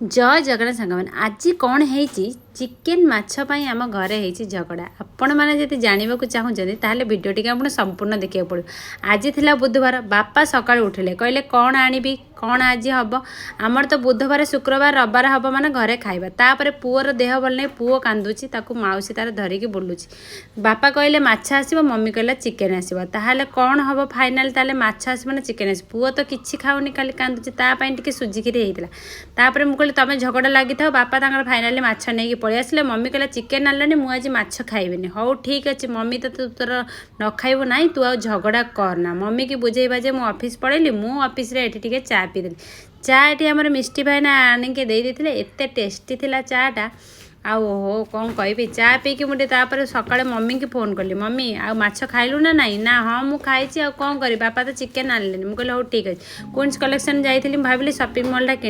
जय जगन्नाथ सांग मैंने आज कौन है चिकेन माछपाई आम घरे है झगड़ा आपण मैंने जब जानवा चाहूँगी ताहले भिडियो टी आप संपूर्ण देखा पड़ो। आज थिला बुधवार बापा सका उठिले कहले कौन आनिबी कौन आज हम आमर तो बुधवार शुक्रवार रविवार हम माने घरे खाइबा तापर पुअर देह भल नहीं पुओ कांदुची ताकू माउसी तार धरिकी बुलूची बापा कहले माछ आसो मम्मी कहला चिकेन आसो ताहले कौन हम फाइनाल ताहले माछ आसो ना चिकेन आस पुओ तो किसी खाऊनी खाली कांदुची तापाई टिके सुजिकी होता तापर मुझे तुम झगड़ा लगी था बापा तांकर फाइनाली माछ नहीं पलि आसिले मम्मी कहला चिकेन आनलानी मु आज माछ खाइबेनी हौ ठीक अच्छे मम्मी तो तू तोर न खाइबू ना तू आ झगड़ा करना मम्मी की बुझेबा जे मु ऑफिस पड़ेली मु ऑफिस रे एठी टिके चा पीदेली चा एठी हमर मिष्टी भाईना आनिके दे देथिले एते टेस्टी थिला चाटा आउ हो कौन कहि चा पीकी मुझे तापर सकाଳେ मम्मी की फोन कली मम्मी आ माछ खाइलु ना नहीं ना हाँ मु खाइची आ कौन करी बापा तो चिकेन आनलेनी मु कहले हौ ठीक अछि क्वींस कलेक्शन जाइथिली भाबिली शॉपिंग मॉल टा किनी